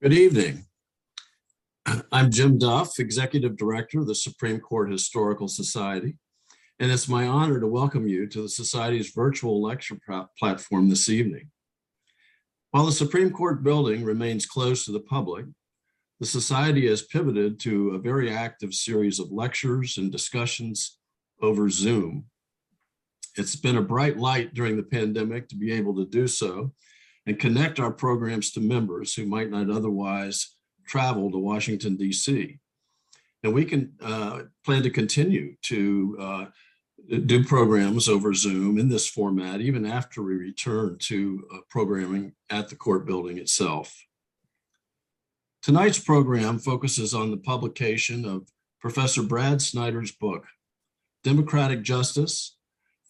Good evening. I'm Jim Duff, Executive Director of the Supreme Court Historical Society, and it's my honor to welcome you to the Society's virtual lecture platform this evening. While the Supreme Court building remains closed to the public, the Society has pivoted to a very active series of lectures and discussions over Zoom. It's been a bright light during the pandemic to be able to do so and connect our programs to members who might not otherwise travel to Washington, D.C. And we can plan to continue to do programs over Zoom in this format, even after we return to programming at the court building itself. Tonight's program focuses on the publication of Professor Brad Snyder's book, Democratic Justice,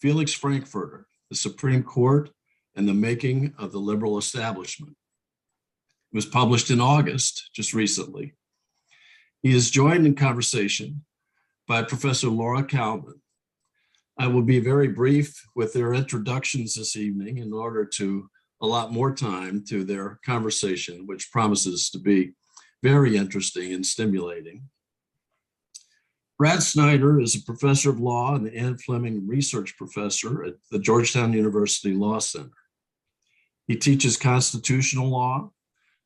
Felix Frankfurter, the Supreme Court, and the Making of the Liberal Establishment. It was published in August, just recently. He is joined in conversation by Professor Laura Kalman. I will be very brief with their introductions this evening in order to allot more time to their conversation, which promises to be very interesting and stimulating. Brad Snyder is a professor of law and the Anne Fleming Research Professor at the Georgetown University Law Center. He teaches constitutional law,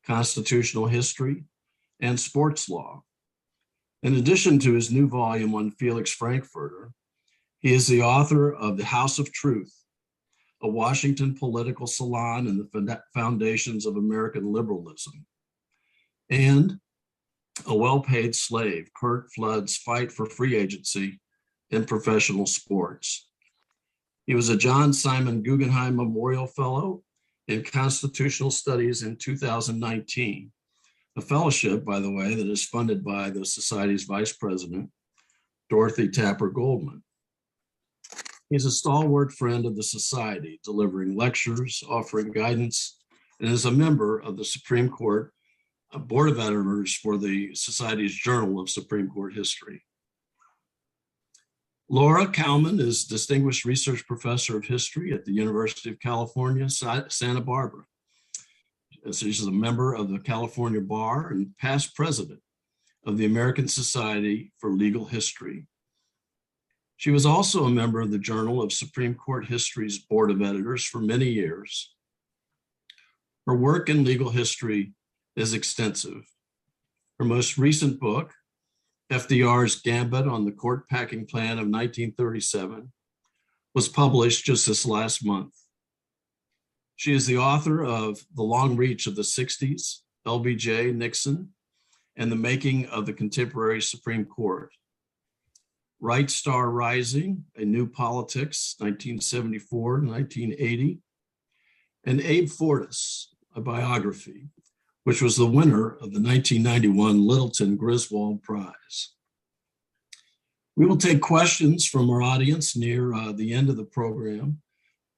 constitutional history, and sports law. In addition to his new volume on Felix Frankfurter, he is the author of The House of Truth, a Washington political salon and the foundations of American liberalism, and A Well-Paid Slave, Curt Flood's Fight for Free Agency in Professional Sports. He was a John Simon Guggenheim Memorial Fellow in Constitutional Studies in 2019, a fellowship, by the way, that is funded by the Society's Vice President, Dorothy Tapper Goldman. He's a stalwart friend of the Society, delivering lectures, offering guidance, and is a member of the Supreme Court Board of Editors for the Society's Journal of Supreme Court History. Laura Kalman is Distinguished Research Professor of History at the University of California, Santa Barbara. She's a member of the California Bar and past president of the American Society for Legal History. She was also a member of the Journal of Supreme Court History's Board of Editors for many years. Her work in legal history is extensive. Her most recent book, FDR's Gambit on the Court Packing Plan of 1937, was published just this last month. She is the author of The Long Reach of the 60s, LBJ, Nixon, and the Making of the Contemporary Supreme Court, Right Star Rising, A New Politics, 1974 to 1980, and Abe Fortas, a biography, which was the winner of the 1991 Littleton Griswold Prize. We will take questions from our audience near the end of the program,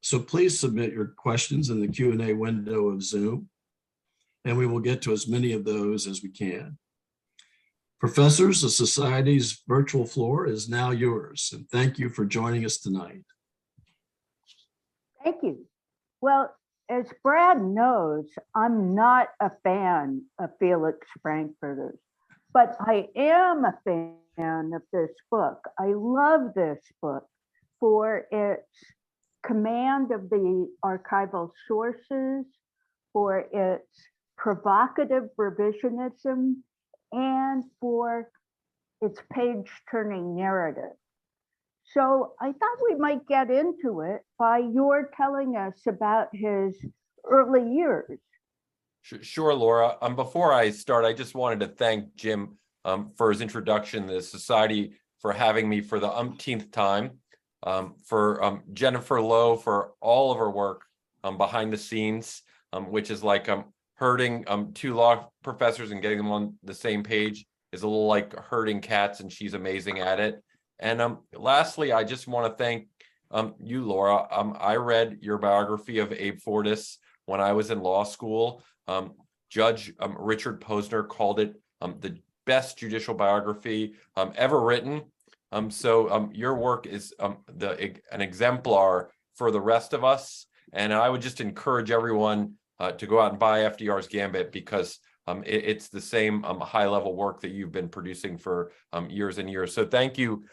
so please submit your questions in the Q&A window of Zoom, and we will get to as many of those as we can. Professors, the Society's virtual floor is now yours, and thank you for joining us tonight. Thank you. Well, as Brad knows, I'm not a fan of Felix Frankfurter, but I am a fan of this book. I love this book for its command of the archival sources, for its provocative revisionism, and for its page-turning narrative. So I thought we might get into it by your telling us about his early years. Sure, Laura. Before I start, I just wanted to thank Jim for his introduction to the Society, for having me for the umpteenth time, for Jennifer Lowe for all of her work behind the scenes, which is like herding two law professors and getting them on the same page is a little like herding cats, and she's amazing at it. And lastly, I just want to thank you, Laura. I read your biography of Abe Fortas when I was in law school. Judge Richard Posner called it the best judicial biography ever written. So your work is an exemplar for the rest of us. And I would just encourage everyone to go out and buy FDR's Gambit, because it's the same high level work that you've been producing for years and years. So thank you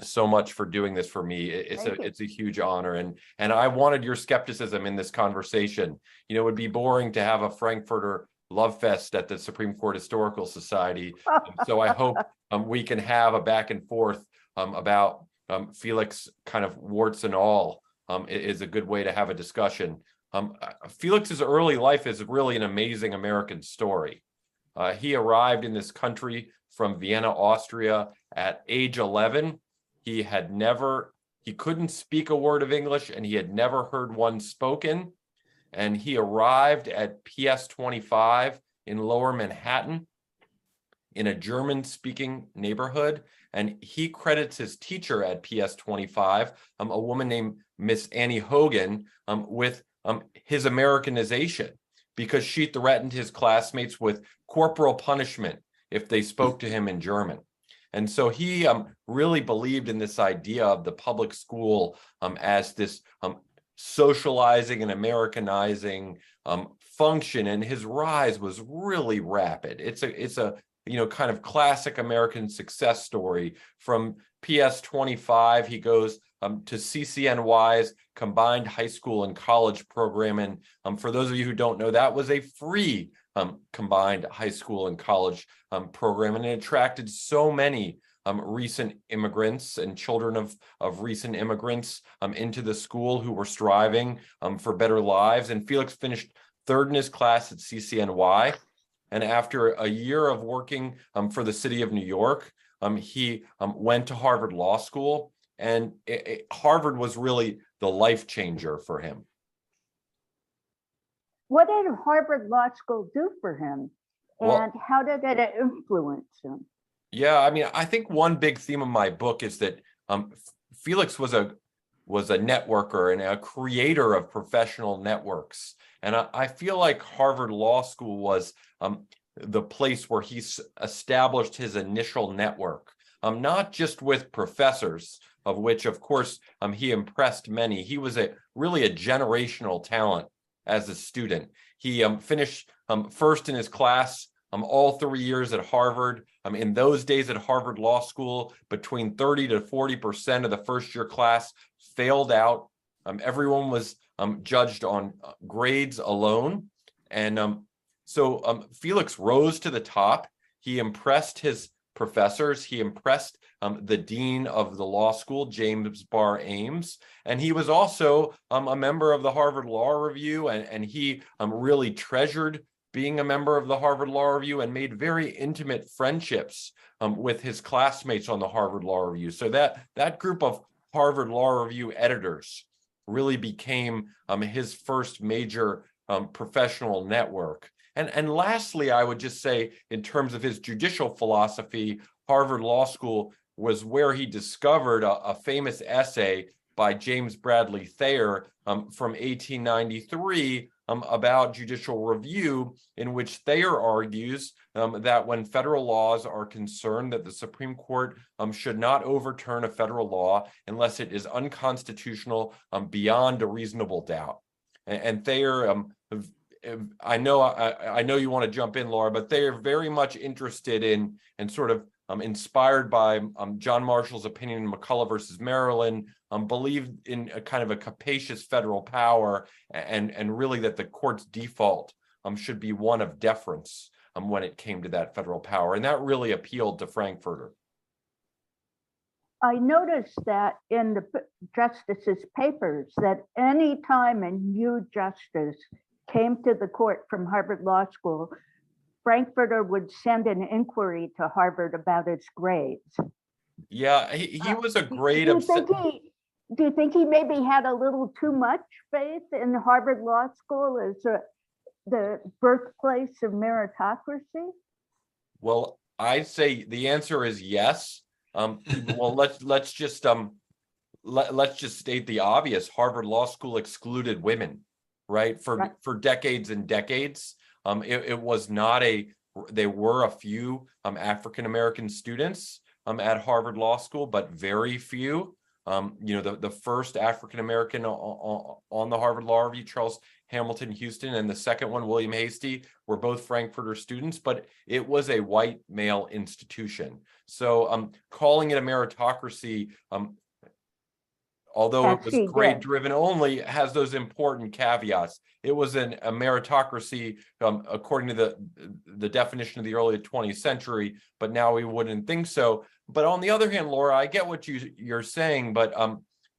so much for doing this for me. It's a huge honor, and I wanted your skepticism in this conversation. You know, it would be boring to have a Frankfurter love fest at the Supreme Court Historical Society. So I hope we can have a back and forth about Felix kind of warts and all. Is a good way to have a discussion. Felix's early life is really an amazing American story. He arrived in this country from Vienna, Austria at age 11. He couldn't speak a word of English, and he had never heard one spoken. And he arrived at PS 25 in Lower Manhattan in a German-speaking neighborhood. And he credits his teacher at PS 25, a woman named Miss Annie Hogan, with his Americanization, because she threatened his classmates with corporal punishment if they spoke to him in German. And so he really believed in this idea of the public school as this socializing and Americanizing function, and his rise was really rapid. It's a kind of classic American success story. From PS 25, he goes to CCNY's combined high school and college program. And for those of you who don't know, that was a free combined high school and college program. And it attracted so many recent immigrants and children of recent immigrants into the school who were striving for better lives. And Felix finished third in his class at CCNY. And after a year of working for the city of New York, he went to Harvard Law School. And Harvard was really the life changer for him. What did Harvard Law School do for him? Well, And how did it influence him? Yeah, I mean, I think one big theme of my book is that Felix was a networker and a creator of professional networks. And I feel like Harvard Law School was the place where he established his initial network, not just with professors, of which, of course, he impressed many. He was really a generational talent as a student. He finished first in his class all 3 years at Harvard. In those days at Harvard Law School, between 30 to 40% of the first year class failed out. Everyone was judged on grades alone. And so Felix rose to the top. He impressed his professors. He impressed the dean of the law school, James Barr Ames. And he was also a member of the Harvard Law Review. And he really treasured being a member of the Harvard Law Review and made very intimate friendships with his classmates on the Harvard Law Review. So that group of Harvard Law Review editors really became his first major professional network. And lastly, I would just say, in terms of his judicial philosophy, Harvard Law School was where he discovered a famous essay by James Bradley Thayer from 1893 about judicial review, in which Thayer argues that when federal laws are concerned, that the Supreme Court should not overturn a federal law unless it is unconstitutional beyond a reasonable doubt. And Thayer, I know you want to jump in, Laura, but they are very much interested in and sort of inspired by John Marshall's opinion in McCulloch versus Maryland, believed in a kind of a capacious federal power, and really that the court's default should be one of deference when it came to that federal power. And that really appealed to Frankfurter. I noticed that in the justice's papers that any time a new justice came to the court from Harvard Law School, Frankfurter would send an inquiry to Harvard about his grades. Yeah, he was a great... Do you think he maybe had a little too much faith in Harvard Law School as the birthplace of meritocracy? Well, I'd say the answer is yes. Well, let's just state the obvious. Harvard Law School excluded women, right? For decades and decades. It was not there were a few African-American students at Harvard Law School, but very few. the first African-American on the Harvard Law Review, Charles Hamilton Houston, and the second one, William Hastie, were both Frankfurter students, but it was a white male institution. So calling it a meritocracy, although it was grade driven only, has those important caveats. It was a meritocracy according to the definition of the early 20th century, but now we wouldn't think so. But on the other hand, Laura, I get what you're saying, but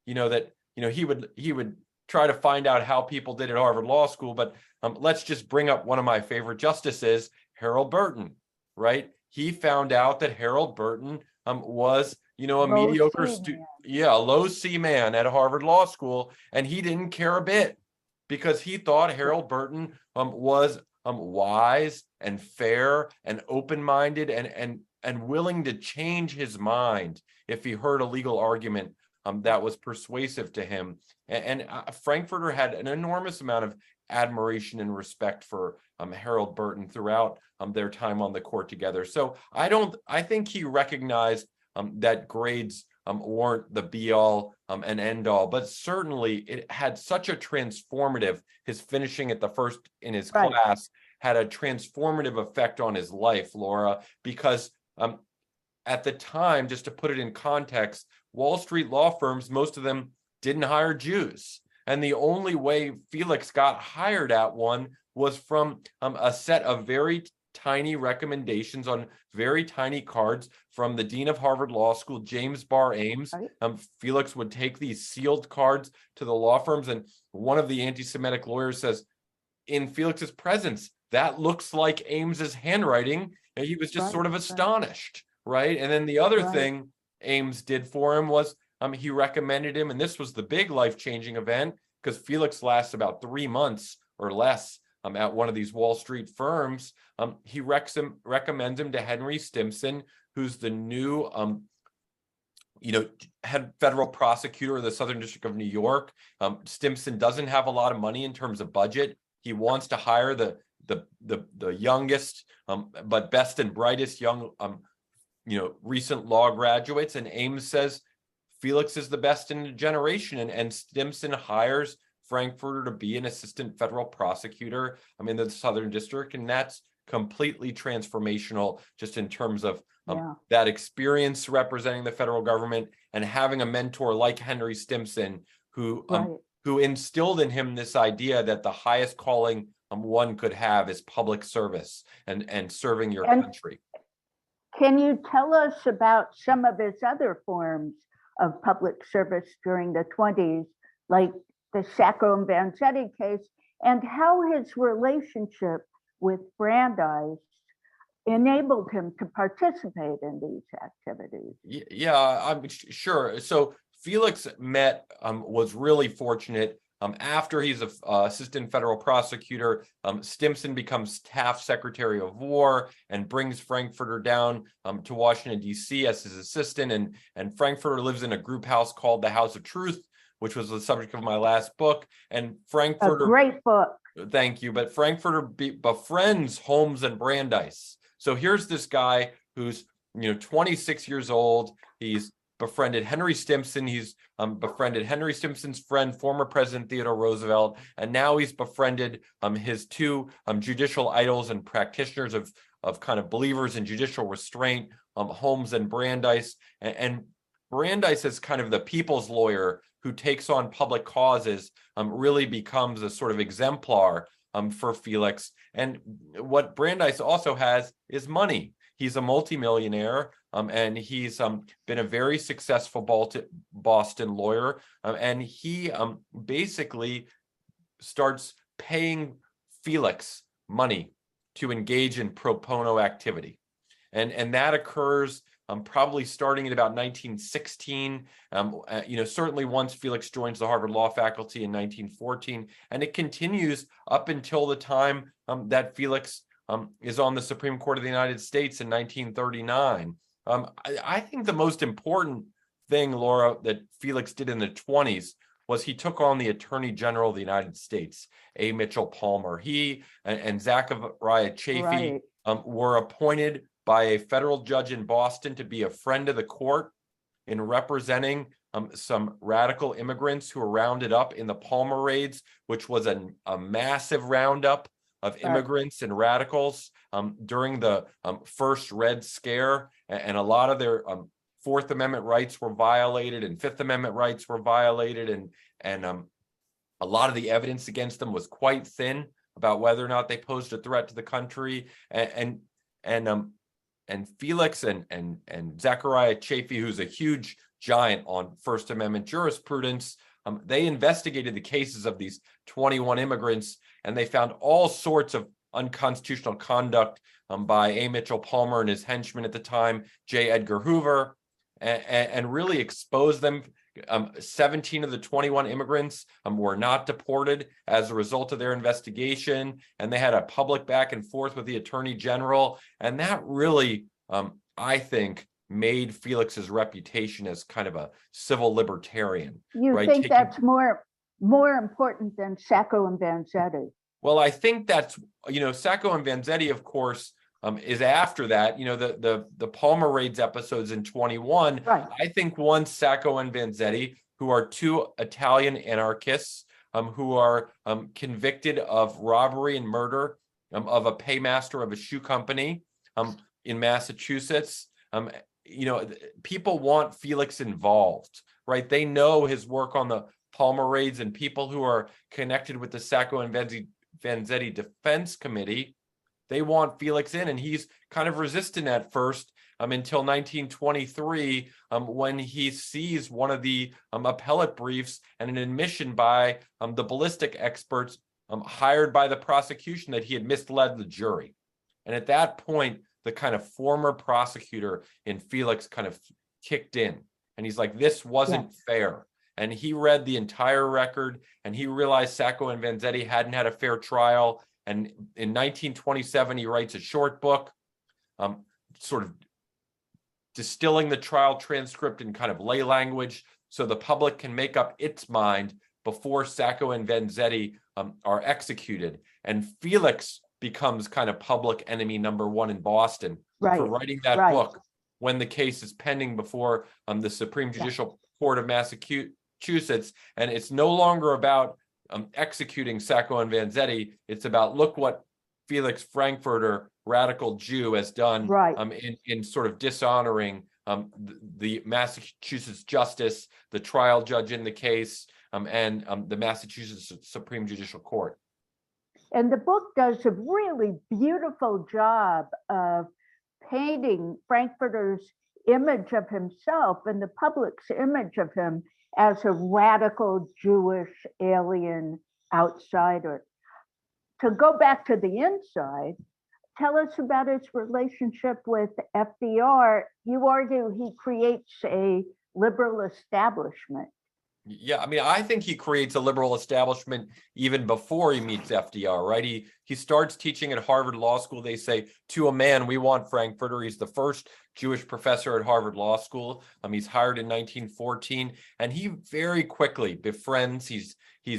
he would try to find out how people did at Harvard Law School. But let's just bring up one of my favorite justices, Harold Burton, right? He found out that Harold Burton was a mediocre student, a low C man at Harvard Law School, and he didn't care a bit because he thought Harold Burton was wise and fair and open-minded and willing to change his mind if he heard a legal argument that was persuasive to him. And Frankfurter had an enormous amount of admiration and respect for Harold Burton throughout their time on the court together. So I think he recognized that grades weren't the be all and end all, but certainly it had such a his finishing at the first in his class had a transformative effect on his life, Laura, because at the time, just to put it in context, Wall Street law firms, most of them didn't hire Jews. And the only way Felix got hired at one was from a set of very tiny recommendations on very tiny cards from the dean of Harvard Law School, James Barr Ames. Felix would take these sealed cards to the law firms, and one of the anti-Semitic lawyers says, in Felix's presence, that looks like Ames's handwriting. And he was just sort of astonished, right? And then the other thing Ames did for him was he recommended him, and this was the big life-changing event, because Felix lasts about 3 months or less at one of these Wall Street firms. He recommends him to Henry Stimson, who's the new head federal prosecutor of the Southern District of New York. Stimson doesn't have a lot of money in terms of budget. He wants to hire the youngest but best and brightest young recent law graduates, and Ames says Felix is the best in a generation, and Stimson hires Frankfurter to be an assistant federal prosecutor in the Southern District, and that's completely transformational just in terms of that experience representing the federal government and having a mentor like Henry Stimson who instilled in him this idea that the highest calling one could have is public service and serving your country. Can you tell us about some of his other forms of public service during the 1920s, like the Sacco and Vanzetti case, and how his relationship with Brandeis enabled him to participate in these activities? Yeah, I'm sure. So Felix was really fortunate. After he's an assistant federal prosecutor, Stimson becomes Taft's Secretary of War and brings Frankfurter down to Washington, D.C. as his assistant. And Frankfurter lives in a group house called the House of Truth, which was the subject of my last book. And Frankfurter— a great book. Thank you. But Frankfurter befriends Holmes and Brandeis. So here's this guy who's 26 years old. He's befriended Henry Stimson. He's befriended Henry Stimson's friend, former President Theodore Roosevelt, and now he's befriended his two judicial idols and practitioners of kind of believers in judicial restraint, Holmes and Brandeis. And Brandeis is kind of the people's lawyer who takes on public causes, really becomes a sort of exemplar for Felix. And what Brandeis also has is money. He's a multimillionaire, and he's been a very successful Boston lawyer, and he basically starts paying Felix money to engage in pro bono activity. And that occurs probably starting at about 1916, certainly once Felix joins the Harvard Law faculty in 1914, and it continues up until the time that Felix is on the Supreme Court of the United States in 1939. I think the most important thing, Laura, that Felix did in the 1920s was he took on the Attorney General of the United States, A. Mitchell Palmer. He and Zachariah Chafee were appointed by a federal judge in Boston to be a friend of the court in representing some radical immigrants who were rounded up in the Palmer raids, which was a massive roundup of immigrants and radicals during the first Red Scare, and a lot of their Fourth Amendment rights were violated and Fifth Amendment rights were violated, and a lot of the evidence against them was quite thin about whether or not they posed a threat to the country. And Felix and Zechariah Chafee, who's a huge giant on First Amendment jurisprudence, they investigated the cases of these 21 immigrants, and they found all sorts of unconstitutional conduct by A. Mitchell Palmer and his henchman at the time, J. Edgar Hoover, and really exposed them. 17 of the 21 immigrants were not deported as a result of their investigation, and they had a public back and forth with the Attorney General, and that really, I think, made Felix's reputation as kind of a civil libertarian. You right? think that's more important than Sacco and Vanzetti? Well, I think that's, Sacco and Vanzetti, of course, is after that. The Palmer raids episodes in 21. Right. I think once Sacco and Vanzetti, who are two Italian anarchists who are convicted of robbery and murder of a paymaster of a shoe company in Massachusetts, people want Felix involved, right? They know his work on the Palmer raids, and people who are connected with the Sacco and Vanzetti Defense Committee, they want Felix in, and he's kind of resistant at first until 1923 when he sees one of the appellate briefs and an admission by the ballistic experts hired by the prosecution that he had misled the jury. And at that point, the kind of former prosecutor in Felix kind of kicked in, and he's like, this wasn't fair. And he read the entire record, and he realized Sacco and Vanzetti hadn't had a fair trial. And in 1927, he writes a short book, sort of distilling the trial transcript in kind of lay language so the public can make up its mind before Sacco and Vanzetti are executed. And Felix becomes kind of public enemy number one in Boston for writing that book when the case is pending before the Supreme Judicial Court of Massachusetts. And it's no longer about executing Sacco and Vanzetti. It's about, look what Felix Frankfurter, radical Jew, has done in sort of dishonoring the Massachusetts justice, the trial judge in the case, and the Massachusetts Supreme Judicial Court. And the book does a really beautiful job of painting Frankfurter's image of himself and the public's image of him as a radical Jewish alien outsider. To go back to the inside, tell us about his relationship with FDR. You argue he creates a liberal establishment. Yeah, I mean, I think he creates a liberal establishment even before he meets FDR, right? He starts teaching at Harvard Law School. They say, to a man, we want Frankfurter. He's the first Jewish professor at Harvard Law School. He's hired in 1914, and he very quickly befriends. He's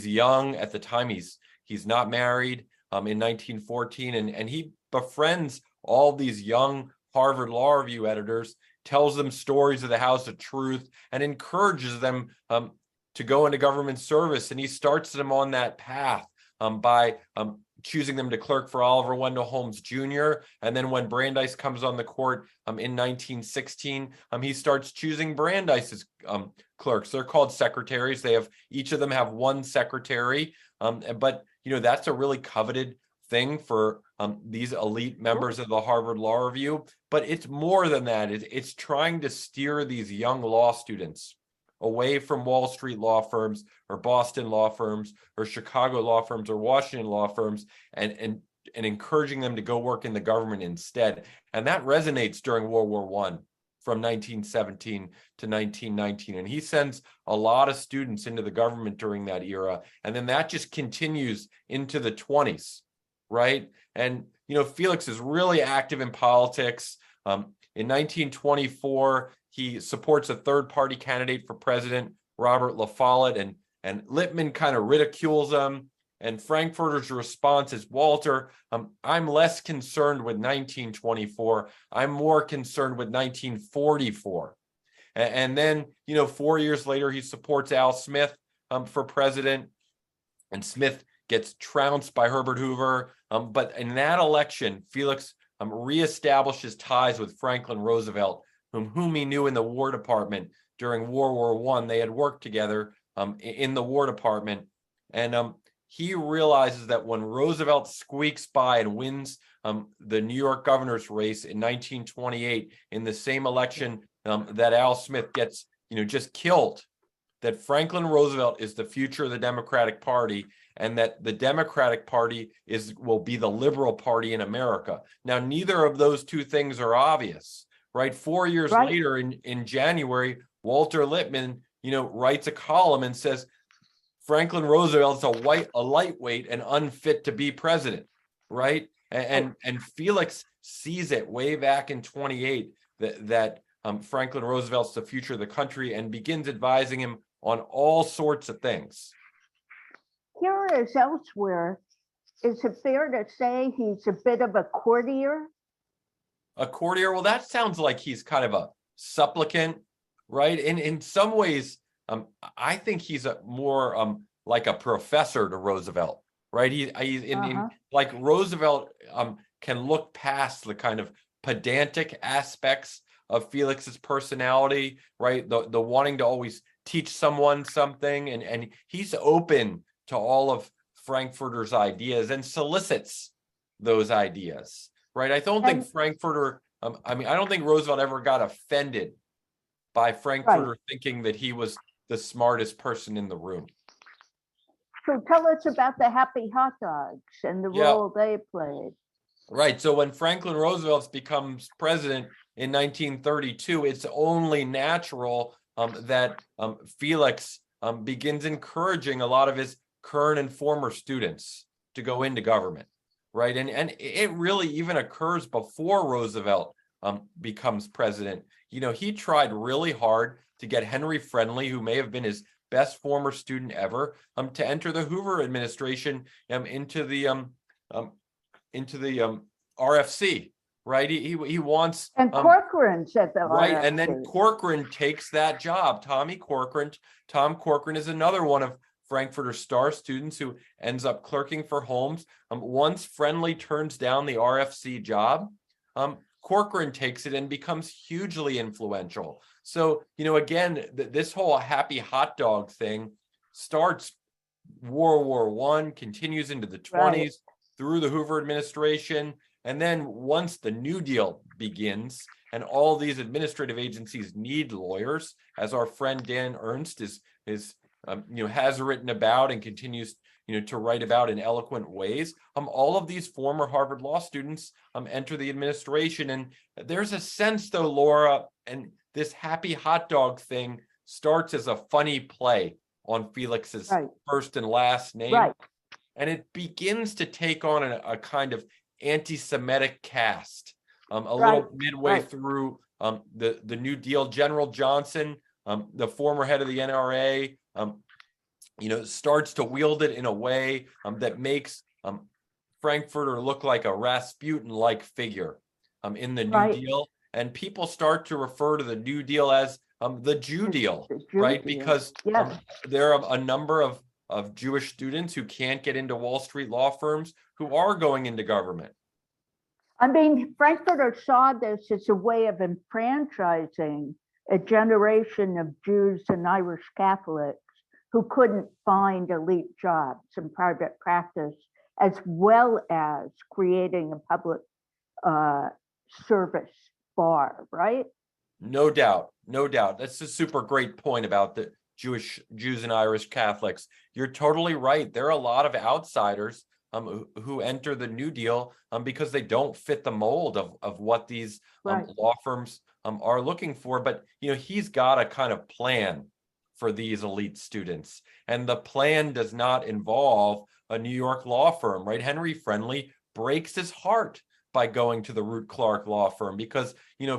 young at the time. He's not married in 1914, and he befriends all these young Harvard Law Review editors, tells them stories of the House of Truth, and encourages them to go into government service. And he starts them on that path by choosing them to clerk for Oliver Wendell Holmes Jr. And then when Brandeis comes on the court in 1916, he starts choosing Brandeis's clerks. They're called secretaries. Each of them have one secretary. But that's a really coveted thing for these elite members of the Harvard Law Review. But it's more than that. It's trying to steer these young law students away from Wall Street law firms or Boston law firms or Chicago law firms or Washington law firms, and encouraging them to go work in the government instead. And that resonates during World War I from 1917 to 1919. And he sends a lot of students into the government during that era. And then that just continues into the 20s, right? And, Felix is really active in politics. In 1924, he supports a third-party candidate for president, Robert La Follette, and Lippmann kind of ridicules him. And Frankfurter's response is, Walter, I'm less concerned with 1924. I'm more concerned with 1944. And then, 4 years later, he supports Al Smith for president, and Smith gets trounced by Herbert Hoover. But in that election, Felix reestablishes ties with Franklin Roosevelt, whom he knew in the War Department during World War I. They had worked together in the War Department. And he realizes that when Roosevelt squeaks by and wins the New York governor's race in 1928, in the same election that Al Smith gets, just killed, that Franklin Roosevelt is the future of the Democratic Party, and that the Democratic Party will be the liberal party in America. Now, neither of those two things are obvious, right? 4 years later, in January, Walter Lippmann, writes a column and says Franklin Roosevelt's a lightweight and unfit to be president, right? And Felix sees it way back in 28 that Franklin Roosevelt's the future of the country, and begins advising him on all sorts of things. Here as elsewhere, is it fair to say he's a bit of a courtier? A courtier? Well, that sounds like he's kind of a supplicant, right? In some ways, I think he's more like a professor to Roosevelt, right? He's like Roosevelt can look past the kind of pedantic aspects of Felix's personality, right? The wanting to always teach someone something, and he's open to all of Frankfurter's ideas and solicits those ideas, right? I don't think Frankfurter, I don't think Roosevelt ever got offended by Frankfurter thinking that he was the smartest person in the room. So tell us about the Happy Hot Dogs and the role they played. Right. So when Franklin Roosevelt becomes president in 1932, it's only natural that Felix begins encouraging a lot of his current and former students to go into government, right? And it really even occurs before Roosevelt becomes president. He tried really hard to get Henry Friendly, who may have been his best former student ever, to enter the Hoover administration into the RFC, right? He wants, and Corcoran's at the right, RFC. And then Corcoran takes that job. Tom Corcoran is another one of Frankfurter's star students who ends up clerking for Holmes. Once Friendly turns down the RFC job, Corcoran takes it and becomes hugely influential. So, again, this whole Happy Hot Dog thing starts World War I, continues into the 20s, through the Hoover administration. And then once the New Deal begins and all these administrative agencies need lawyers, as our friend Dan Ernst has written about and continues to write about in eloquent ways, all of these former Harvard Law students enter the administration. And there's a sense, though, Laura, and this Happy Hot Dog thing starts as a funny play on Felix's first and last name. Right. And it begins to take on a kind of anti-Semitic cast. Little midway through the New Deal. General Johnson, the former head of the NRA, starts to wield it in a way that makes Frankfurter look like a Rasputin-like figure in the New Deal. And people start to refer to the New Deal as the Jew deal, right? Because there are a number of Jewish students who can't get into Wall Street law firms who are going into government. Frankfurter saw this as a way of enfranchising a generation of Jews and Irish Catholics who couldn't find elite jobs in private practice, as well as creating a public service bar, right? No doubt. That's a super great point about the Jews and Irish Catholics. You're totally right. There are a lot of outsiders who enter the New Deal because they don't fit the mold of what these law firms are looking for. But he's got a kind of plan for these elite students, and the plan does not involve a New York law firm, right? Henry Friendly breaks his heart by going to the Root Clark law firm because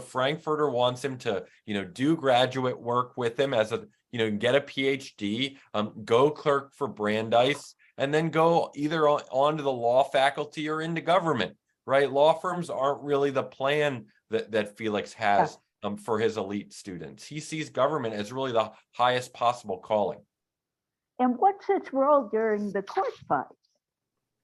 Frankfurter wants him to do graduate work with him as a get a PhD, go clerk for Brandeis, and then go either onto the law faculty or into government, right? Law firms aren't really the plan that Felix has. for his elite students. He sees government as really the highest possible calling. And what's its role during the court fight?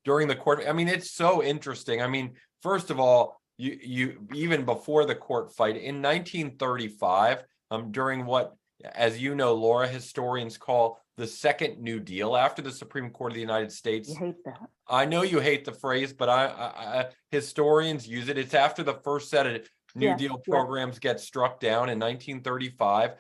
During the court, I mean, it's so interesting. I mean, first of all, you even before the court fight in 1935, during what, as you know, Laura, historians call the Second New Deal, after the Supreme Court of the United States. You hate that. I know you hate the phrase, but historians use it. It's after the first set of New Deal programs get struck down in 1935.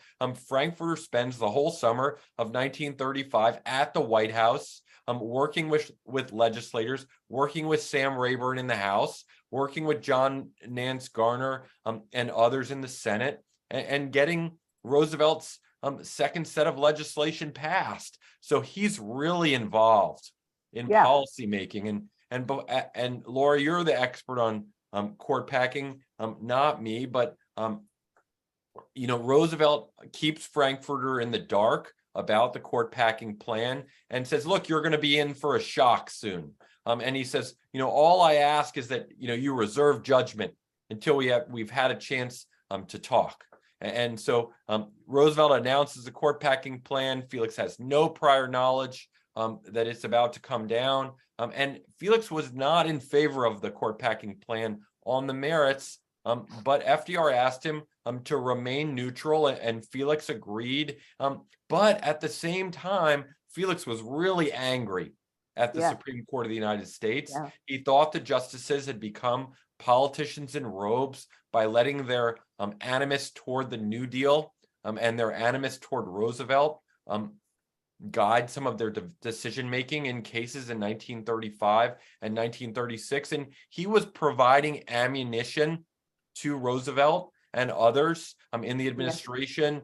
Frankfurter spends the whole summer of 1935 at the White House, working with legislators, working with Sam Rayburn in the House, working with John Nance Garner and others in the Senate, and getting Roosevelt's second set of legislation passed. So he's really involved in policy making. And Laura, you're the expert on court packing, not me, but Roosevelt keeps Frankfurter in the dark about the court packing plan and says, look, you're going to be in for a shock soon. And he says, all I ask is that, you reserve judgment until we've had a chance to talk. And so Roosevelt announces the court packing plan. Felix has no prior knowledge that it's about to come down. And Felix was not in favor of the court packing plan on the merits, but FDR asked him to remain neutral, and Felix agreed. But at the same time, Felix was really angry at the Supreme Court of the United States. He thought the justices had become politicians in robes by letting their animus toward the New Deal and their animus toward Roosevelt guide some of their decision-making in cases in 1935 and 1936. And he was providing ammunition to Roosevelt and others in the administration,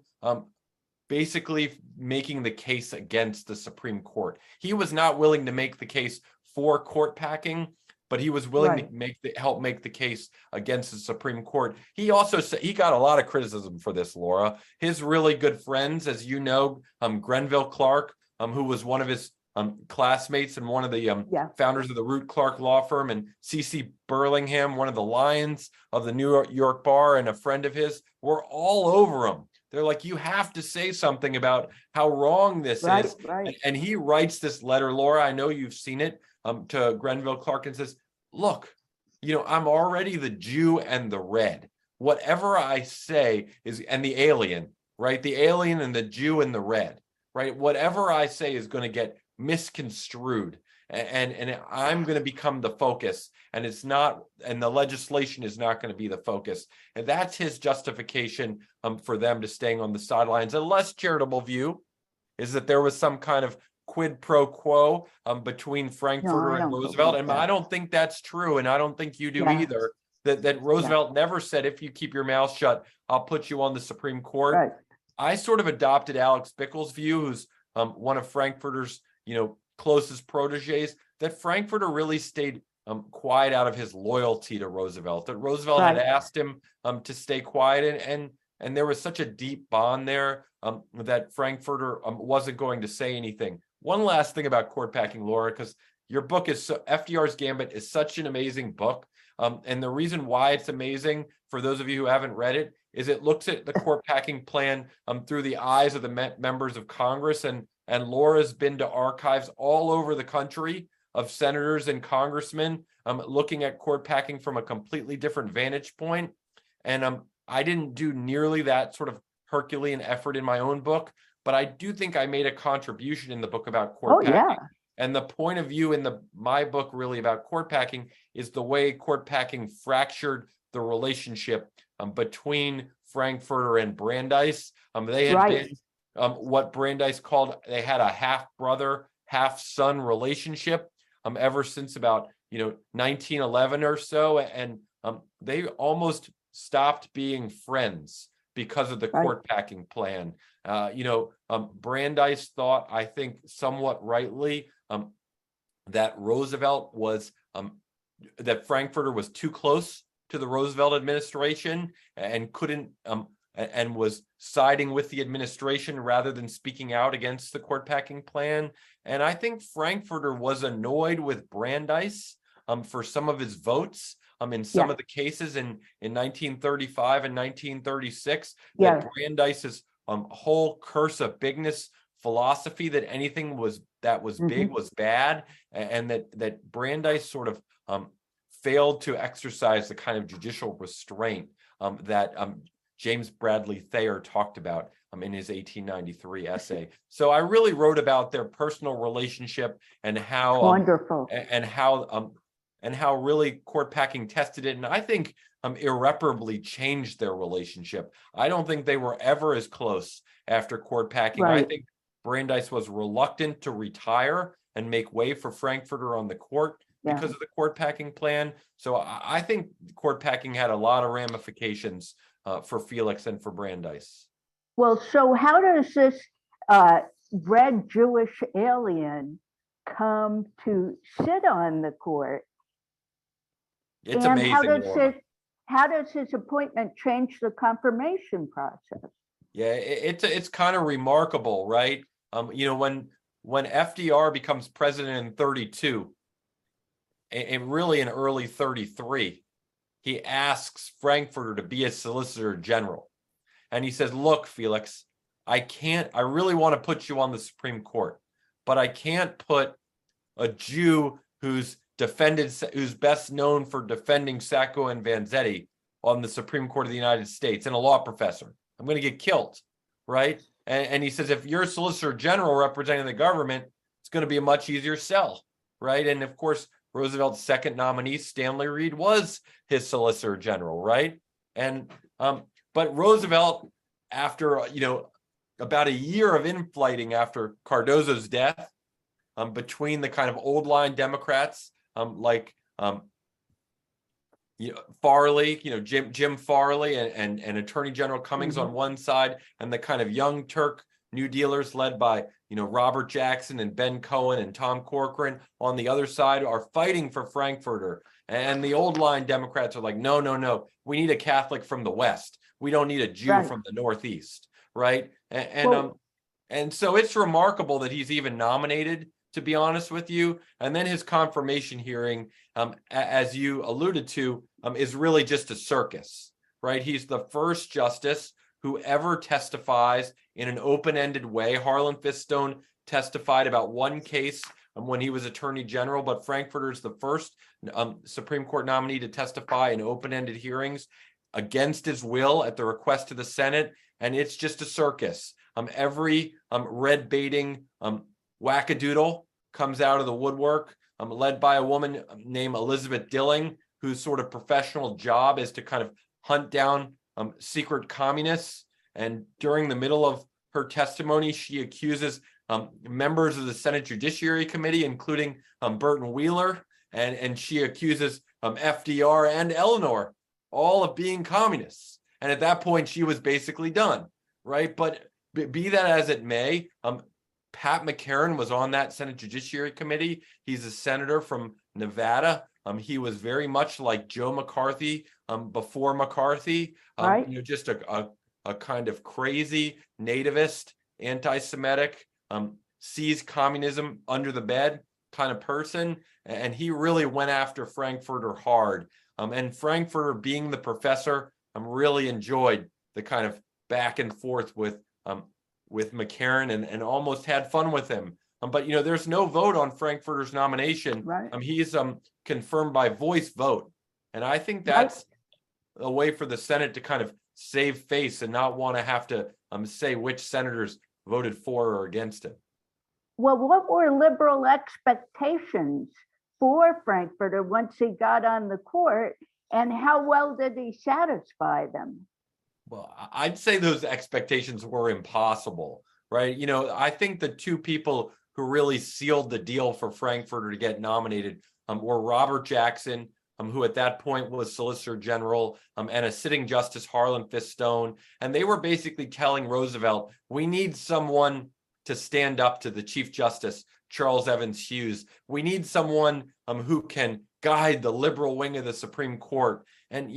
basically making the case against the Supreme Court. He was not willing to make the case for court packing, but he was willing to help make the case against the Supreme Court. He also said he got a lot of criticism for this, Laura. His really good friends, as you know, Grenville Clark, who was one of his classmates and one of the founders of the Root Clark law firm, and C.C. Burlingham, one of the lions of the New York bar and a friend of his, were all over him. They're like, you have to say something about how wrong this is. Right. And he writes this letter, Laura, I know you've seen it, to Grenville Clark, and says, look, I'm already the Jew and the red. Whatever I say is, and the alien, right? The alien and the Jew and the red, right? Whatever I say is going to get misconstrued, and I'm going to become the focus, and it's not, and the legislation is not going to be the focus. And that's his justification for them to staying on the sidelines. A less charitable view is that there was some kind of quid pro quo between Frankfurter and Roosevelt. And I don't think that's true. And I don't think you do either. That Roosevelt never said, if you keep your mouth shut, I'll put you on the Supreme Court. Right. I sort of adopted Alex Bickle's view, who's one of Frankfurter's, closest proteges, that Frankfurter really stayed quiet out of his loyalty to Roosevelt, that Roosevelt had asked him to stay quiet. And there was such a deep bond there that Frankfurter wasn't going to say anything. One last thing about court packing, Laura, because your book is FDR's Gambit is such an amazing book. And the reason why it's amazing, for those of you who haven't read it, is it looks at the court packing plan through the eyes of the members of Congress. And Laura's been to archives all over the country of senators and congressmen looking at court packing from a completely different vantage point. And I didn't do nearly that sort of Herculean effort in my own book, but I do think I made a contribution in the book about court packing. And the point of view in my book really about court packing is the way court packing fractured the relationship between Frankfurter and Brandeis. They had been what Brandeis called, they had a half-brother, half-son relationship ever since about 1911 or so. And they almost stopped being friends because of the court packing plan. Brandeis thought, I think somewhat rightly, that Roosevelt was, that Frankfurter was too close to the Roosevelt administration and couldn't, and was siding with the administration rather than speaking out against the court packing plan. And I think Frankfurter was annoyed with Brandeis for some of his votes in some of the cases in 1935 and 1936, that Brandeis's whole curse of bigness philosophy, that anything that was big was bad, and that Brandeis sort of failed to exercise the kind of judicial restraint that James Bradley Thayer talked about in his 1893 essay. So I really wrote about their personal relationship and how wonderful and how really court packing tested it, and I think irreparably changed their relationship. I don't think they were ever as close after court packing. I think Brandeis was reluctant to retire and make way for Frankfurter on the court because of the court packing plan. So I think court packing had a lot of ramifications for Felix and for Brandeis. Well, so how does this red Jewish alien come to sit on the court? It's amazing. How does his appointment change the confirmation process? Yeah, it's kind of remarkable, right? When FDR becomes president in 32, and really in early 33, he asks Frankfurter to be a solicitor general. And he says, look, Felix, I really want to put you on the Supreme Court, but I can't put a Jew who's best known for defending Sacco and Vanzetti on the Supreme Court of the United States, and a law professor. I'm going to get killed, right? And he says, if you're a solicitor general representing the government, it's going to be a much easier sell, right? And of course, Roosevelt's second nominee, Stanley Reed, was his solicitor general, right? And but Roosevelt, after about a year of infighting after Cardozo's death, between the kind of old line Democrats like Farley, Jim Farley and Attorney General Cummings on one side, and the kind of young Turk New Dealers led by Robert Jackson and Ben Cohen and Tom Corcoran on the other side, are fighting for Frankfurter. And the old line Democrats are like, no, we need a Catholic from the West. We don't need a Jew from the Northeast, right? And so it's remarkable that he's even nominated, to be honest with you. And then his confirmation hearing, as you alluded to, is really just a circus, right? He's the first justice who ever testifies in an open-ended way. Harlan Fistone testified about one case when he was Attorney General, but Frankfurter is the first Supreme Court nominee to testify in open-ended hearings against his will at the request of the Senate, and it's just a circus. Every red-baiting wackadoodle comes out of the woodwork, led by a woman named Elizabeth Dilling, whose sort of professional job is to kind of hunt down secret communists. And during the middle of her testimony, she accuses members of the Senate Judiciary Committee, including Burton Wheeler, and she accuses FDR and Eleanor, all of being communists. And at that point, she was basically done, right? But be that as it may, Pat McCarran was on that Senate Judiciary Committee. He's a senator from Nevada. He was very much like Joe McCarthy before McCarthy, just a kind of crazy nativist, anti-Semitic, sees communism under the bed kind of person. And he really went after Frankfurter hard. And Frankfurter, being the professor, really enjoyed the kind of back and forth with McCarran and almost had fun with him. But there's no vote on Frankfurter's nomination. Right. He's confirmed by voice vote, and I think that's a way for the Senate to kind of save face and not want to have to say which senators voted for or against him. Well, what were liberal expectations for Frankfurter once he got on the court, and how well did he satisfy them? Well, I'd say those expectations were impossible, right? I think the two people who really sealed the deal for Frankfurter to get nominated were Robert Jackson, who at that point was Solicitor General, and a sitting Justice, Harlan Fistone. And they were basically telling Roosevelt, we need someone to stand up to the Chief Justice, Charles Evans Hughes. We need someone who can guide the liberal wing of the Supreme Court. And,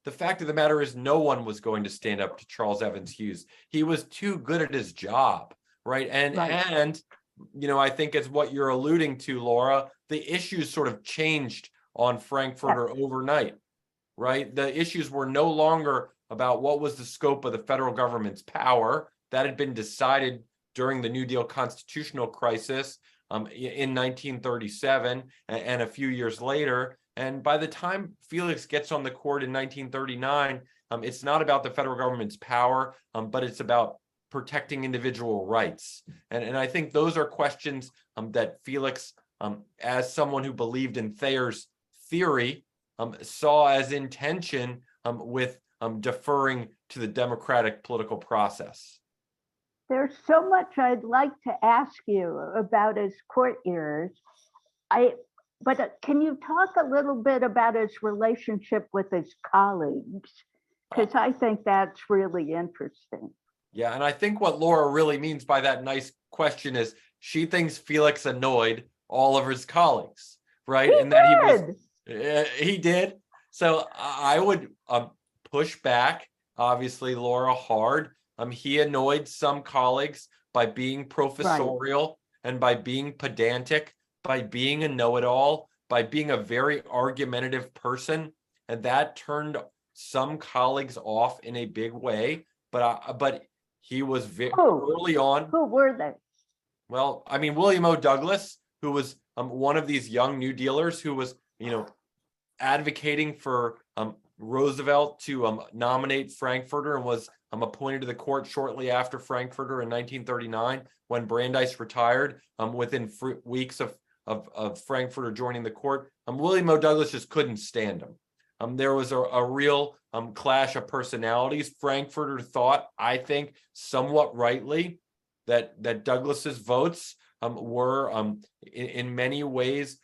the fact of the matter is no one was going to stand up to Charles Evans Hughes. He was too good at his job, right? And I think it's what you're alluding to, Laura. The issues sort of changed on Frankfurter overnight, right? The issues were no longer about what was the scope of the federal government's power. That had been decided during the New Deal constitutional crisis in 1937 and a few years later. And by the time Felix gets on the court in 1939, it's not about the federal government's power, but it's about protecting individual rights. And I think those are questions that Felix, as someone who believed in Thayer's theory, saw as in tension with deferring to the democratic political process. There's so much I'd like to ask you about his court years. But can you talk a little bit about his relationship with his colleagues? Because I think that's really interesting. Yeah, and I think what Laura really means by that nice question is she thinks Felix annoyed all of his colleagues, right? He did. So I would push back, obviously, Laura, hard. He annoyed some colleagues by being professorial and by being pedantic, by being a know-it-all, by being a very argumentative person, and that turned some colleagues off in a big way. But he was early on. Who were they? Well, I mean, William O. Douglas, who was one of these young New Dealers who was, advocating for Roosevelt to nominate Frankfurter and was appointed to the court shortly after Frankfurter in 1939 when Brandeis retired within weeks of Frankfurter joining the court. William O. Douglas just couldn't stand him. There was a real clash of personalities. Frankfurter thought, I think, somewhat rightly, that Douglas's votes were in many ways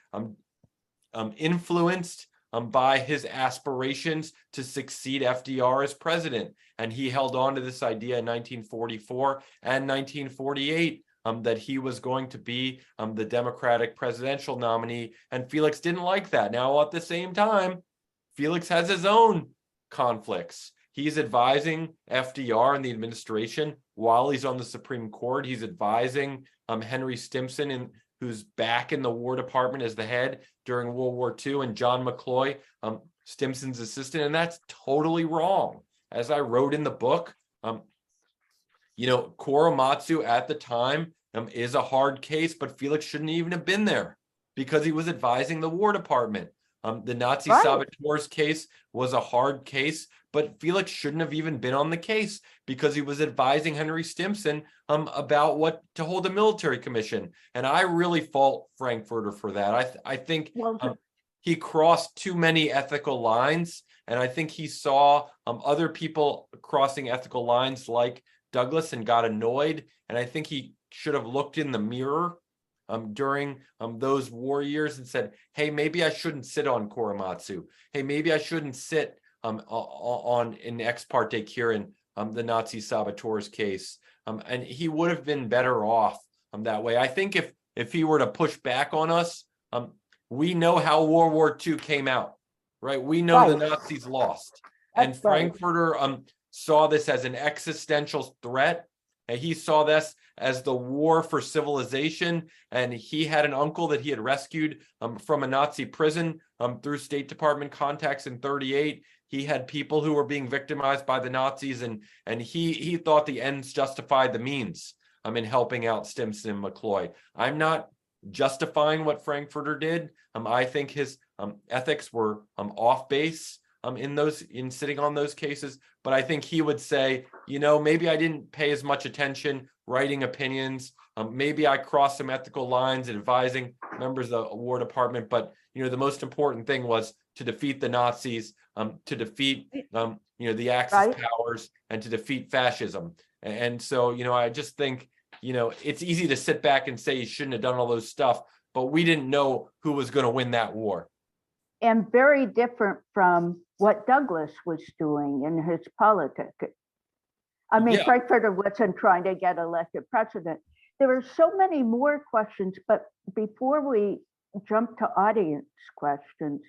influenced by his aspirations to succeed FDR as president. And he held on to this idea in 1944 and 1948 that he was going to be the Democratic presidential nominee. And Felix didn't like that. Now, at the same time, Felix has his own conflicts. He's advising FDR and the administration while he's on the Supreme Court. He's advising Henry Stimson, who's back in the War Department as the head during World War II, and John McCloy, Stimson's assistant, and that's totally wrong. As I wrote in the book, Korematsu at the time is a hard case, but Felix shouldn't even have been there because he was advising the War Department. The Nazi saboteurs case was a hard case, but Felix shouldn't have even been on the case because he was advising Henry Stimson about what to hold a military commission. And I really fault Frankfurter for that. I think he crossed too many ethical lines, and I think he saw other people crossing ethical lines like Douglas and got annoyed. And I think he should have looked in the mirror during those war years and said, hey, maybe I shouldn't sit on Korematsu. Hey, maybe I shouldn't sit on an ex parte Kirin, the Nazi saboteurs case. And he would have been better off that way. I think if he were to push back on us, we know how World War II came out, right? We know the Nazis lost. And Frankfurter saw this as an existential threat. And he saw this as the war for civilization. And he had an uncle that he had rescued from a Nazi prison through State Department contacts in 1938. He had people who were being victimized by the Nazis, and he thought the ends justified the means in helping out Stimson and McCloy. I'm not justifying what Frankfurter did. I think his ethics were off base in sitting on those cases, but I think he would say, maybe I didn't pay as much attention writing opinions. Maybe I crossed some ethical lines in advising members of the War Department, but the most important thing was to defeat the Nazis, to defeat the Axis powers, and to defeat fascism. And so I just think it's easy to sit back and say he shouldn't have done all those stuff, but we didn't know who was going to win that war. And very different from what Douglas was doing in his politics. I mean, Frankfurter wasn't trying to get elected president. There are so many more questions, but before we jump to audience questions,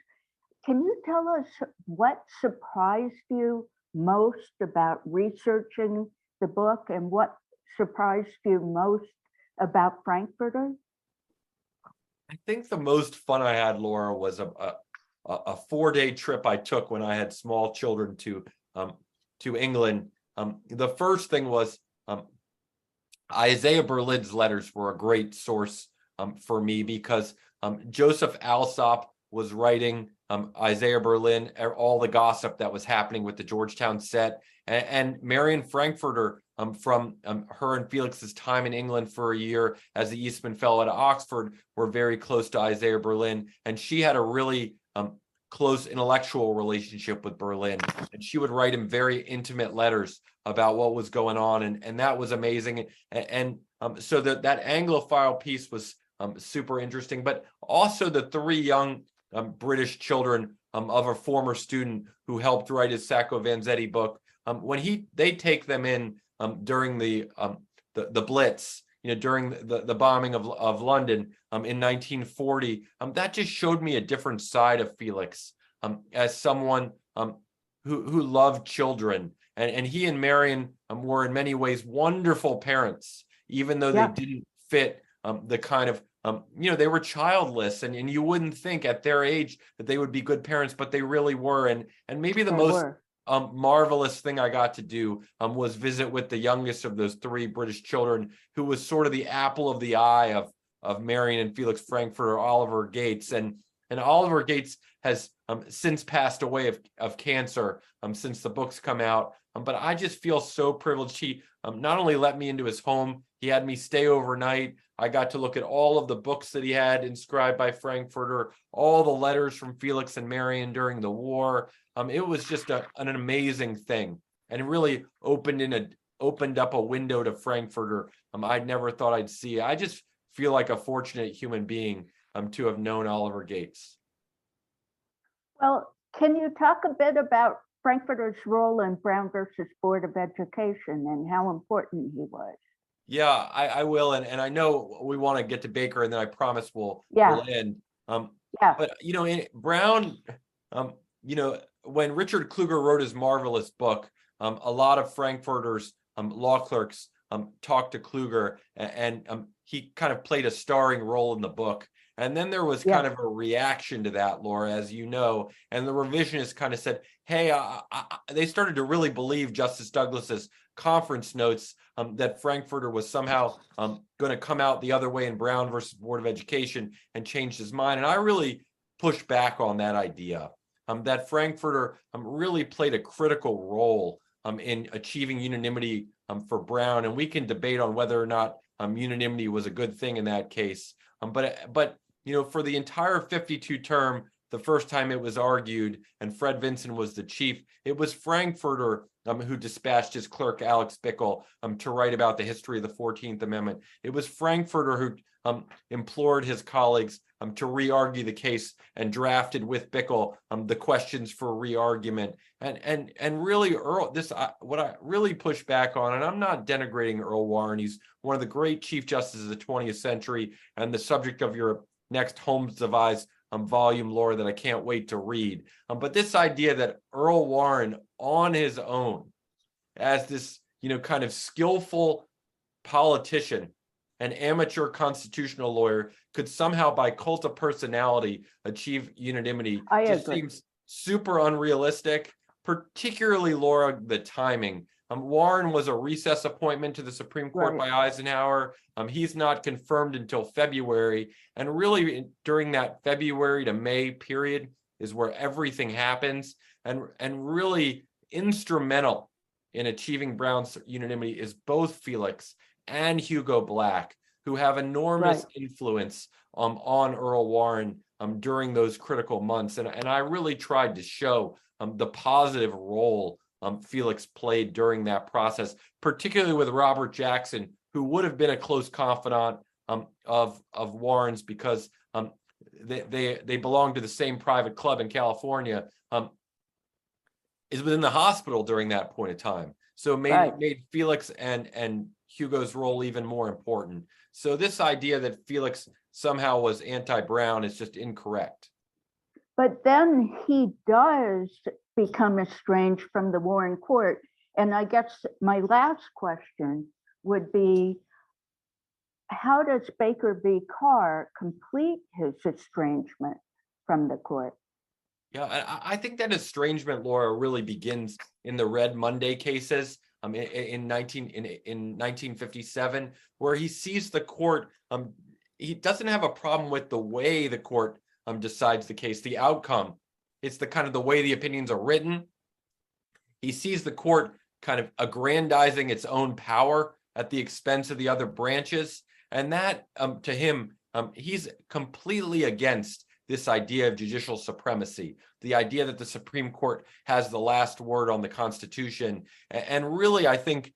can you tell us what surprised you most about researching the book and what surprised you most about Frankfurter? I think the most fun I had, Laura, was a 4-day trip I took when I had small children to England. The first thing was Isaiah Berlin's letters were a great source for me, because Joseph Alsop was writing Isaiah Berlin, all the gossip that was happening with the Georgetown set, and Marion Frankfurter from her and Felix's time in England for a year as the Eastman Fellow at Oxford were very close to Isaiah Berlin, and she had a really close intellectual relationship with Berlin, and she would write him very intimate letters about what was going on, and that was amazing. And so that Anglophile piece was super interesting, but also the 3 young British children of a former student who helped write his Sacco Vanzetti book. When they take them in during the Blitz, during the bombing of London in 1940, that just showed me a different side of Felix as someone who loved children, and he and Marion were in many ways wonderful parents, even though they didn't fit the kind of they were childless, and you wouldn't think at their age that they would be good parents, but they really were. And maybe the most marvelous thing I got to do was visit with the youngest of those 3 British children, who was sort of the apple of the eye of Marion and Felix Frankfurter, Oliver Gates. And Oliver Gates has since passed away of cancer since the books come out. But I just feel so privileged. He not only let me into his home, he had me stay overnight. I got to look at all of the books that he had inscribed by Frankfurter, all the letters from Felix and Marion during the war. It was just an amazing thing, and it really opened up a window to Frankfurter I'd never thought I'd see. I just feel like a fortunate human being to have known Oliver Gates. Well, can you talk a bit about Frankfurter's role in Brown versus Board of Education and how important he was? Yeah, I will, and I know we want to get to Baker, and then I promise we'll end. But in Brown, when Richard Kluger wrote his marvelous book, a lot of Frankfurter's law clerks talked to Kluger, and he kind of played a starring role in the book. And then there was kind of a reaction to that, Laura, as you know, and the revisionists kind of said, hey, they started to really believe Justice Douglas's conference notes that Frankfurter was somehow going to come out the other way in Brown versus Board of Education, and changed his mind. And I really pushed back on that idea, that Frankfurter really played a critical role in achieving unanimity for Brown. And we can debate on whether or not unanimity was a good thing in that case. But for the entire 52 term, the first time it was argued, and Fred Vinson was the chief, it was Frankfurter who dispatched his clerk, Alex Bickle, to write about the history of the 14th Amendment. It was Frankfurter who implored his colleagues to re-argue the case, and drafted with Bickle the questions for re-argument. And really, Earl, what I really push back on, and I'm not denigrating Earl Warren, he's one of the great Chief Justices of the 20th century, and the subject of your next Holmes Devised volume, Laura, that I can't wait to read. But this idea that Earl Warren, on his own, as this kind of skillful politician, an amateur constitutional lawyer, could somehow, by cult of personality, achieve unanimity, seems super unrealistic, particularly, Laura, the timing. Warren was a recess appointment to the Supreme Court by Eisenhower. He's not confirmed until February. And really, during that February to May period is where everything happens. And really instrumental in achieving Brown's unanimity is both Felix and Hugo Black, who have enormous influence on Earl Warren during those critical months. And I really tried to show the positive role Felix played during that process, particularly with Robert Jackson, who would have been a close confidant of Warren's, because they belonged to the same private club in California, is within the hospital during that point of time. So it made Felix and Hugo's role even more important. So this idea that Felix somehow was anti-Brown is just incorrect. But then he does become estranged from the Warren Court. And I guess my last question would be, how does Baker v. Carr complete his estrangement from the court? Yeah, I think that estrangement, Laura, really begins in the Red Monday cases in 1957, where he sees the court. He doesn't have a problem with the way the court decides the case, the outcome. It's the kind of the way the opinions are written. He sees the court kind of aggrandizing its own power at the expense of the other branches, and that to him, he's completely against this idea of judicial supremacy, the idea that the Supreme Court has the last word on the Constitution. And really, I think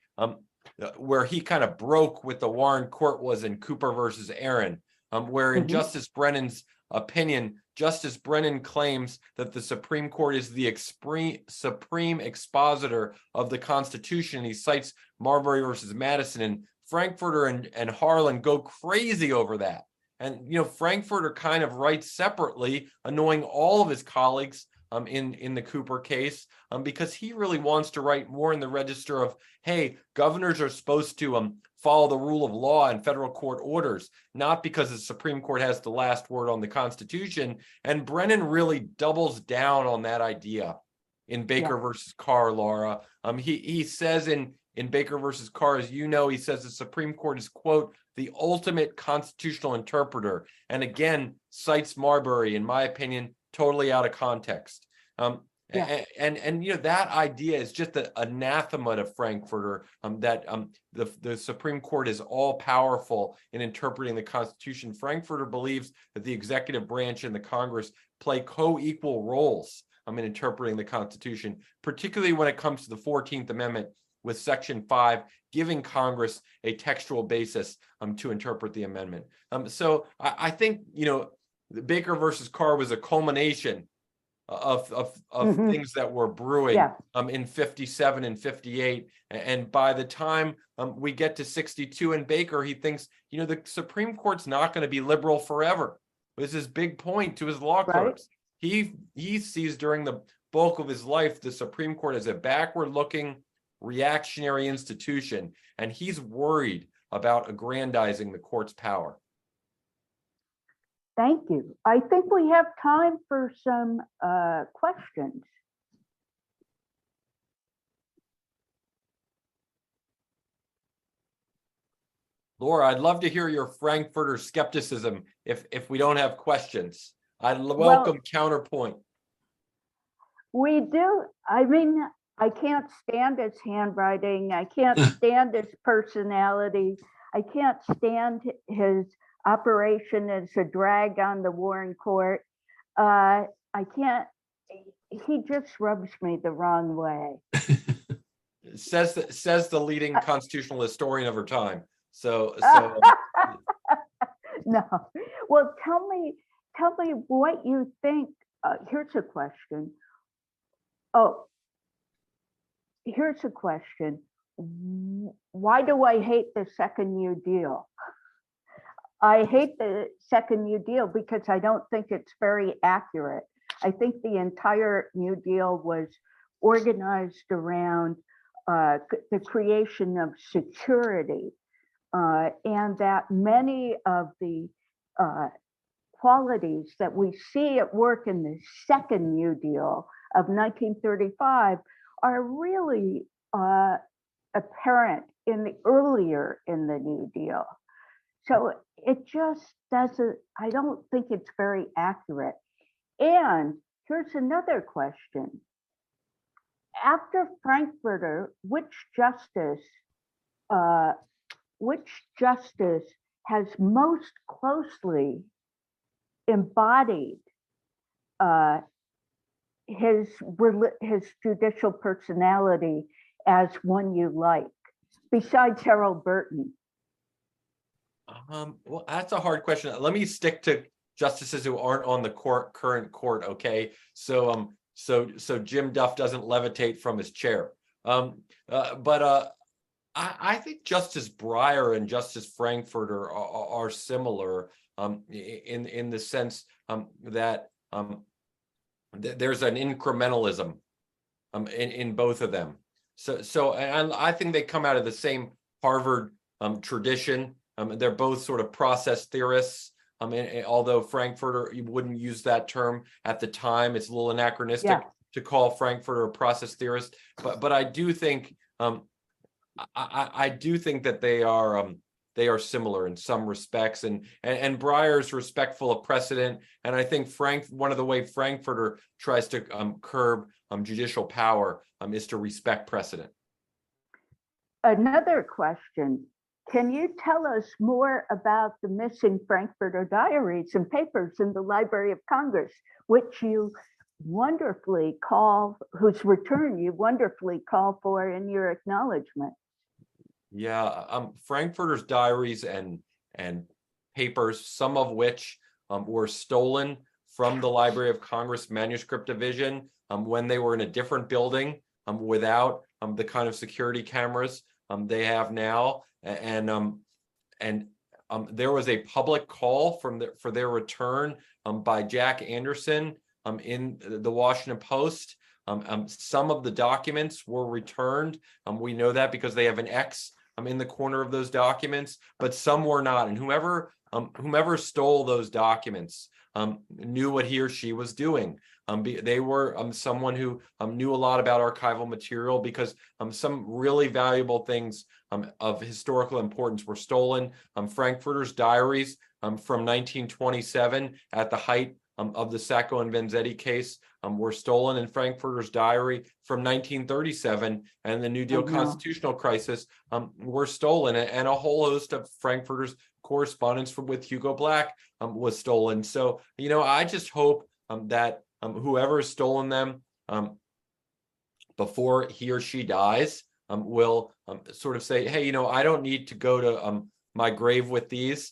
where he kind of broke with the Warren Court was in Cooper versus Aaron, where in Justice Brennan's opinion, Justice Brennan claims that the Supreme Court is the supreme expositor of the Constitution. He cites Marbury versus Madison, and Frankfurter and Harlan go crazy over that. And, Frankfurter kind of writes separately, annoying all of his colleagues in the Cooper case, because he really wants to write more in the register of, hey, governors are supposed to follow the rule of law and federal court orders, not because the Supreme Court has the last word on the Constitution. And Brennan really doubles down on that idea in Baker versus Carr, Laura. He says in Baker versus Carr, as you know, he says the Supreme Court is, quote, the ultimate constitutional interpreter, and again cites Marbury, in my opinion, totally out of context. And that idea is just an anathema to Frankfurter, that the Supreme Court is all powerful in interpreting the Constitution. Frankfurter believes that the executive branch and the Congress play co-equal roles in interpreting the Constitution, particularly when it comes to the 14th Amendment, with Section 5 giving Congress a textual basis to interpret the amendment. So I think, Baker versus Carr was a culmination of things that were brewing in 57 and 58. And by the time we get to 62 and Baker, he thinks, the Supreme Court's not going to be liberal forever. It was his big point to his law clerks. He sees during the bulk of his life the Supreme Court as a backward-looking, reactionary institution, and he's worried about aggrandizing the court's power. Thank you. I think we have time for some questions. Laura, I'd love to hear your Frankfurter skepticism if we don't have questions. I'd welcome counterpoint. We do. I mean, I can't stand his handwriting. I can't stand his personality. I can't stand his operation as a drag on the Warren Court. I can't, he just rubs me the wrong way. says the leading constitutional historian of her time. So No. Well, tell me what you think. Here's a question. Here's a question. Why do I hate the second New Deal? I hate the second New Deal because I don't think it's very accurate. I think the entire New Deal was organized around the creation of security, and that many of the qualities that we see at work in the second New Deal of 1935 are really apparent in the earlier in the New Deal. So it just doesn't, I don't think it's very accurate. And here's another question. After Frankfurter, which justice has most closely embodied his judicial personality as one you like, besides Harold Burton? Well, that's a hard question. Let me stick to justices who aren't on the current court. Okay, so Jim Duff doesn't levitate from his chair. But I think Justice Breyer and Justice Frankfurter are similar in the sense that there's an incrementalism in both of them. So and I think they come out of the same Harvard tradition. They're both sort of process theorists. and although Frankfurter, you wouldn't use that term at the time, it's a little anachronistic Yeah. to call Frankfurter a process theorist. But I do think I do think that they are similar in some respects, and Breyer's respectful of precedent, and I think one of the way Frankfurter tries to curb judicial power is to respect precedent. Another question. Can you tell us more about the missing Frankfurter diaries and papers in the Library of Congress, which you wonderfully whose return you wonderfully call for in your acknowledgement? Yeah, Frankfurter's diaries and papers, some of which were stolen from the Library of Congress Manuscript Division when they were in a different building without the kind of security cameras they have now, and there was a public call for their return by Jack Anderson in the Washington Post. Some of the documents were returned. We know that because they have an X in the corner of those documents, but some were not. And whomever stole those documents knew what he or she was doing. They were someone who knew a lot about archival material, because some really valuable things of historical importance were stolen. Frankfurter's diaries from 1927, at the height of the Sacco and Vanzetti case, were stolen, and Frankfurter's diary from 1937 and the New Deal constitutional crisis were stolen, and a whole host of Frankfurter's correspondence with Hugo Black was stolen. So, I just hope that whoever has stolen them before he or she dies will sort of say, hey, I don't need to go to my grave with these,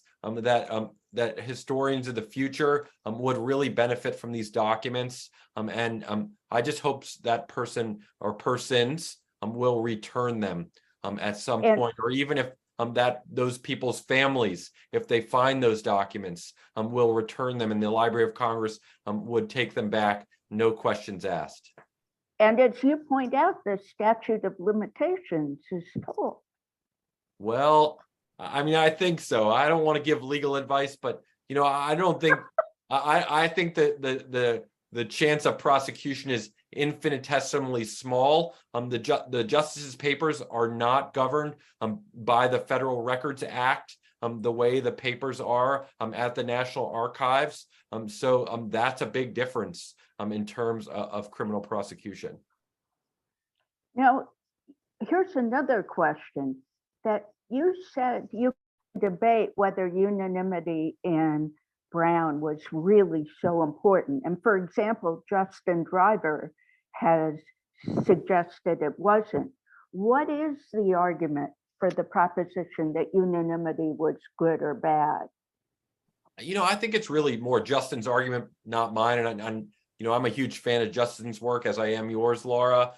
that historians of the future would really benefit from these documents. And I just hope that person or persons will return them at some point, or even if that those people's families, if they find those documents, will return them, and the Library of Congress would take them back, no questions asked. And as you point out, the statute of limitations is told. Well, I mean, I think so. I don't want to give legal advice, but I don't think I think that the chance of prosecution is infinitesimally small. The justices' papers are not governed by the Federal Records Act the way the papers are at the National Archives. So that's a big difference in terms of criminal prosecution. Now, here's another question that you said you debate whether unanimity in Brown was really so important. And for example, Justin Driver has suggested it wasn't. What is the argument for the proposition that unanimity was good or bad? I think it's really more Justin's argument, not mine. And I'm a huge fan of Justin's work, as I am yours, Laura.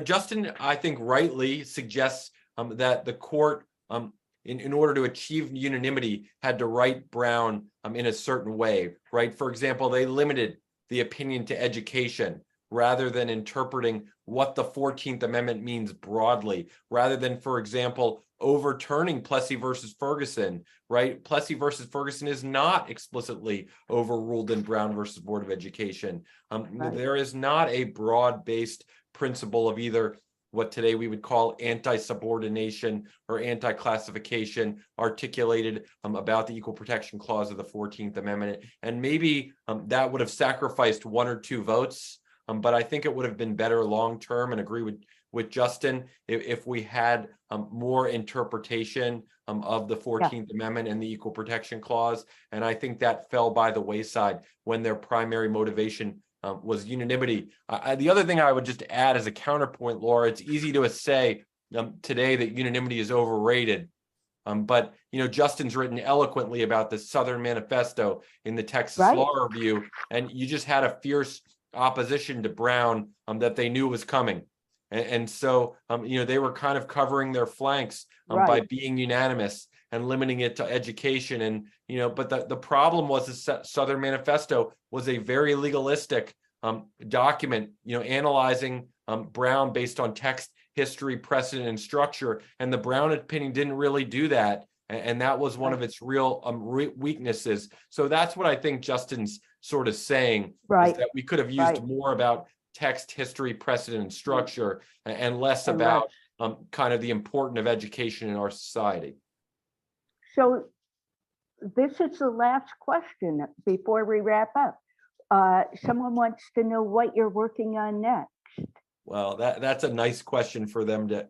Justin, I think, rightly suggests that the court, in order to achieve unanimity, had to write Brown in a certain way, right? For example, they limited the opinion to education rather than interpreting what the 14th Amendment means broadly, rather than, for example, overturning Plessy versus Ferguson, right? Plessy versus Ferguson is not explicitly overruled in Brown versus Board of Education. Right. There is not a broad-based principle of either what today we would call anti-subordination or anti-classification articulated about the Equal Protection Clause of the 14th Amendment. And maybe that would have sacrificed one or two votes, but I think it would have been better long-term, and agree with Justin, if we had more interpretation of the 14th Amendment and the Equal Protection Clause. And I think that fell by the wayside when their primary motivation was unanimity. The other thing I would just add as a counterpoint, Laura, it's easy to say today that unanimity is overrated. But Justin's written eloquently about the Southern Manifesto in the Texas Law Review, and you just had a fierce opposition to Brown that they knew was coming. And so, they were kind of covering their flanks by being unanimous and limiting it to education. And, but the problem was the Southern Manifesto was a very legalistic document, analyzing Brown based on text, history, precedent, and structure. And the Brown opinion didn't really do that. and that was one of its real weaknesses. So that's what I think Justin's sort of saying, is Right. that we could have used Right. more about text, history, precedent, and structure, and less And about kind of the importance of education in our society. So this is the last question before we wrap up. Someone wants to know what you're working on next. Well, that's a nice question for them to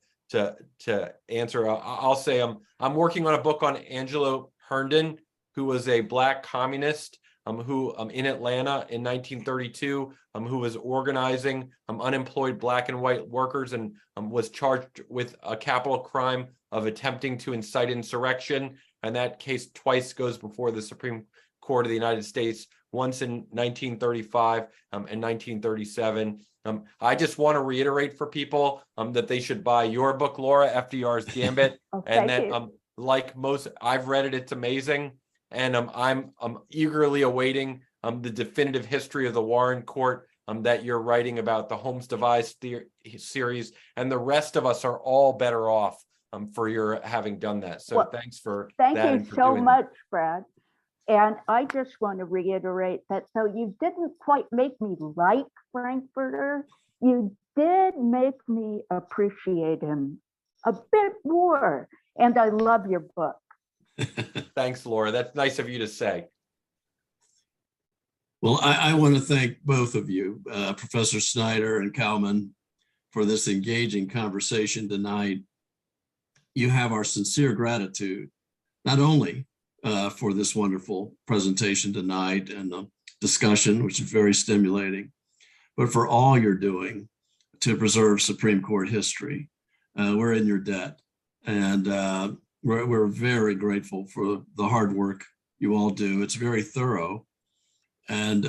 answer. I'll say I'm working on a book on Angelo Herndon, who was a Black communist who in Atlanta in 1932, who was organizing unemployed Black and white workers, and was charged with a capital crime of attempting to incite insurrection. And that case twice goes before the Supreme Court of the United States, once in 1935 and 1937. I just want to reiterate for people that they should buy your book, Laura, FDR's Gambit, and that like most, I've read it, it's amazing, and I'm eagerly awaiting the definitive history of the Warren Court that you're writing about, the Holmes Device series, and the rest of us are all better off for your having done that. So thanks for that. Thank you so much, Brad. And I just want to reiterate that, so you didn't quite make me like Frankfurter, you did make me appreciate him a bit more. And I love your book. Thanks, Laura. That's nice of you to say. Well, I want to thank both of you, Professor Snyder and Kalman, for this engaging conversation tonight. You have our sincere gratitude, not only for this wonderful presentation tonight and the discussion, which is very stimulating, but for all you're doing to preserve Supreme Court history. We're in your debt, and we're very grateful for the hard work you all do. It's very thorough, and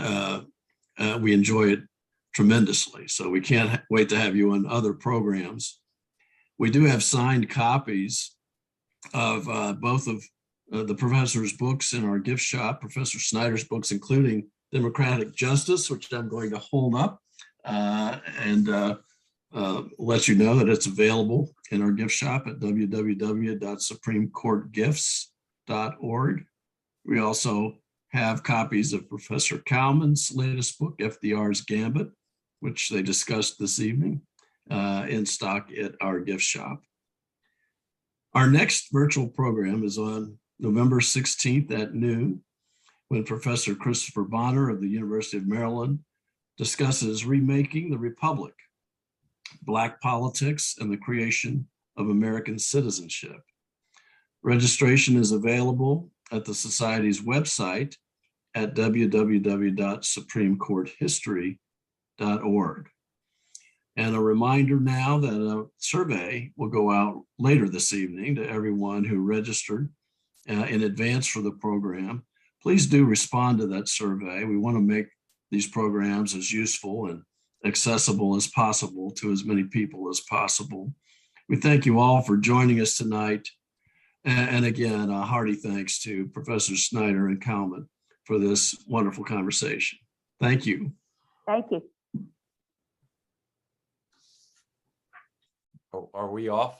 we enjoy it tremendously. So we can't wait to have you on other programs. We do have signed copies of both of the professor's books in our gift shop, Professor Snyder's books, including Democratic Justice, which I'm going to hold up and let you know that it's available in our gift shop at www.supremecourtgifts.org. We also have copies of Professor Kalman's latest book, FDR's Gambit, which they discussed this evening, in stock at our gift shop. Our next virtual program is on November 16th at noon, when Professor Christopher Bonner of the University of Maryland discusses Remaking the Republic, Black Politics and the Creation of American Citizenship. Registration is available at the Society's website at www.supremecourthistory.org. And a reminder now that a survey will go out later this evening to everyone who registered in advance for the program. Please do respond to that survey. We want to make these programs as useful and accessible as possible to as many people as possible. We thank you all for joining us tonight. And again, a hearty thanks to Professor Snyder and Kalman for this wonderful conversation. Thank you. Thank you. Oh, are we off?